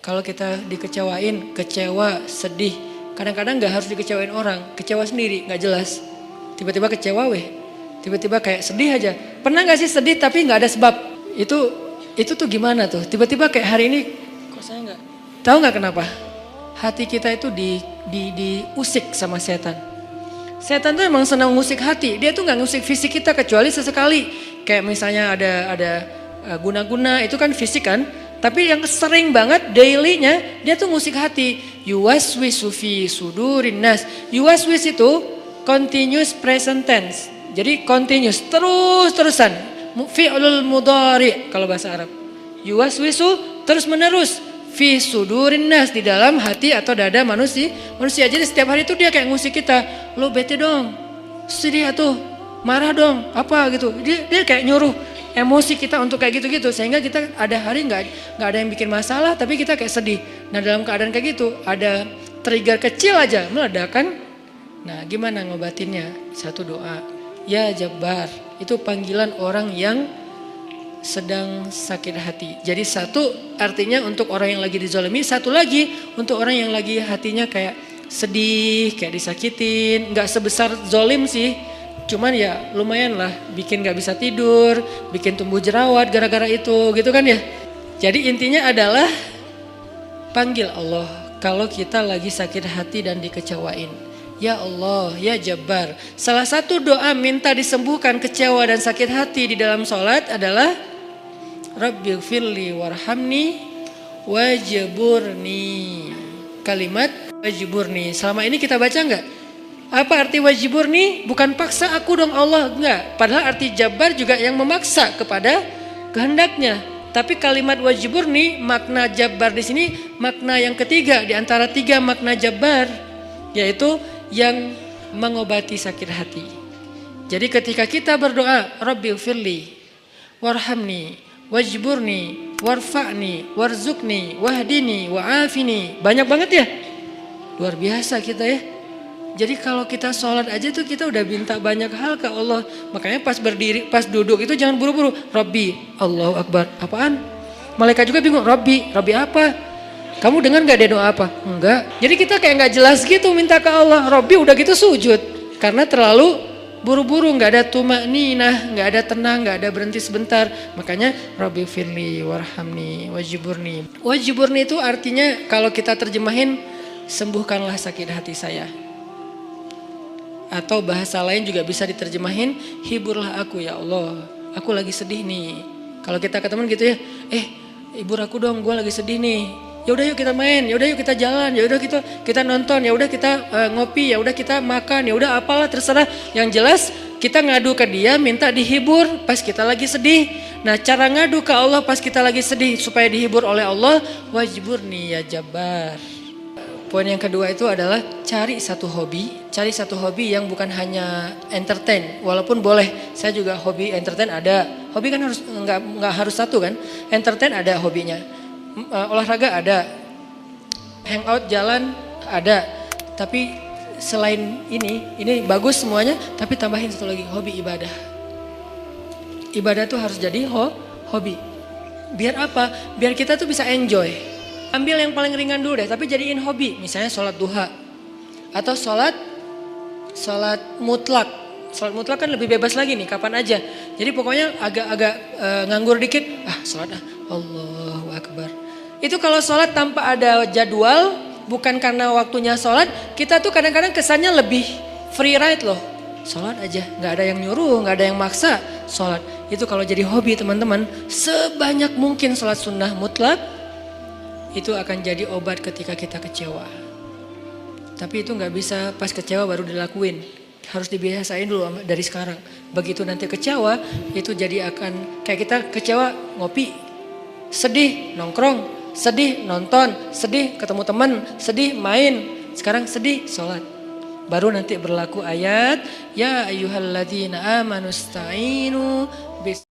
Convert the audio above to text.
Kalau kita dikecewain, kecewa, sedih. Kadang-kadang gak harus dikecewain orang, kecewa sendiri, gak jelas. Tiba-tiba kecewa tiba-tiba kayak sedih aja. Pernah gak sih sedih tapi gak ada sebab? Itu tuh gimana tuh? Tiba-tiba kayak hari ini, kok saya gak? Tahu gak kenapa? Hati kita itu diusik sama setan. Setan tuh emang senang ngusik hati. Dia tuh gak ngusik fisik kita kecuali sesekali. Kayak misalnya ada guna-guna, itu kan fisik kan. Tapi yang sering banget dailynya dia tuh ngusik hati. Yuwaswisu fi sudurin nas. Yuwaswis itu continuous present tense. Jadi continuous, terus-terusan. Fi'lul mudhari kalau bahasa Arab. Yuwaswisu terus menerus. Fi sudurin nas, di dalam hati atau dada manusia. Jadi setiap hari itu dia kayak ngusik kita. Lo bete dong, sedih atuh, marah dong, apa gitu. Dia kayak nyuruh emosi kita untuk kayak gitu-gitu, sehingga kita ada hari nggak ada yang bikin masalah tapi kita kayak sedih. Nah dalam keadaan kayak gitu ada trigger kecil aja meledakan. Nah gimana ngobatinnya? Satu doa, ya Jabbar, itu panggilan orang yang sedang sakit hati. Jadi satu artinya untuk orang yang lagi dizalimi, satu lagi untuk orang yang lagi hatinya kayak sedih, kayak disakitin. Nggak sebesar zolim sih, cuman ya lumayan lah, bikin gak bisa tidur, bikin tumbuh jerawat gara-gara itu gitu kan ya. Jadi intinya adalah panggil Allah kalau kita lagi sakit hati dan dikecewain. Ya Allah, ya Jabbar. Salah satu doa minta disembuhkan kecewa dan sakit hati di dalam sholat adalah Rabbighfirli warhamni wajburni. Kalimat wajburni selama ini kita baca enggak? Apa arti wajiburni? Bukan paksa aku dong Allah, enggak. Padahal arti Jabbar juga yang memaksa kepada kehendaknya. Tapi kalimat wajiburni, makna Jabbar di sini makna yang ketiga di antara tiga makna Jabbar, yaitu yang mengobati sakit hati. Jadi ketika kita berdoa, Rabbighfirli warhamni wajburni warfa'ni warzukni wahdini wa'afini. Banyak banget ya. Luar biasa kita ya. Jadi kalau kita sholat aja tuh kita udah minta banyak hal ke Allah. Makanya pas berdiri, pas duduk itu jangan buru-buru. Rabbi, Allahu Akbar. Apaan? Malaikat juga bingung. Rabbi apa? Kamu dengar gak dia doa apa? Enggak. Jadi kita kayak gak jelas gitu minta ke Allah. Rabbi udah gitu sujud. Karena terlalu buru-buru, gak ada tumakninah, gak ada tenang, gak ada berhenti sebentar. Makanya Rabbi firli warhamni wajiburni. Wajiburni itu artinya kalau kita terjemahin, sembuhkanlah sakit hati saya. Atau bahasa lain juga bisa diterjemahin, hiburlah aku ya Allah, aku lagi sedih nih. Kalau kita ke teman gitu ya, hibur aku dong, gue lagi sedih nih. Ya udah yuk kita main, ya udah yuk kita jalan, ya udah kita nonton, ya udah kita ngopi, ya udah kita makan, ya udah apalah terserah. Yang jelas kita ngadu ke dia, minta dihibur pas kita lagi sedih. Nah cara ngadu ke Allah pas kita lagi sedih supaya dihibur oleh Allah, wajiburni ya Jabbar. Poin yang kedua itu adalah cari satu hobi yang bukan hanya entertain. Walaupun boleh, saya juga hobi entertain ada. Hobi kan harus nggak harus satu kan. Entertain ada hobinya, olahraga ada, hangout jalan ada. Tapi selain ini bagus semuanya. Tapi tambahin satu lagi, hobi ibadah. Ibadah tuh harus jadi hobi. Biar apa? Biar kita tuh bisa enjoy. Ambil yang paling ringan dulu deh, tapi jadiin hobi. Misalnya sholat duha. Atau sholat mutlak. Sholat mutlak kan lebih bebas lagi nih, kapan aja. Jadi pokoknya agak nganggur dikit. Sholat Allahu Akbar. Itu kalau sholat tanpa ada jadwal, bukan karena waktunya sholat. Kita tuh kadang-kadang kesannya lebih free ride loh. Sholat aja, gak ada yang nyuruh, gak ada yang maksa. Sholat, itu kalau jadi hobi teman-teman. Sebanyak mungkin sholat sunnah mutlak. Itu akan jadi obat ketika kita kecewa. Tapi itu gak bisa pas kecewa baru dilakuin. Harus dibiasain dulu dari sekarang. Begitu nanti kecewa, itu jadi akan kayak kita kecewa ngopi. Sedih nongkrong, sedih nonton, sedih ketemu teman, sedih main. Sekarang sedih sholat. Baru nanti berlaku ayat, ya ayyuhalladzina amanusta'inu bis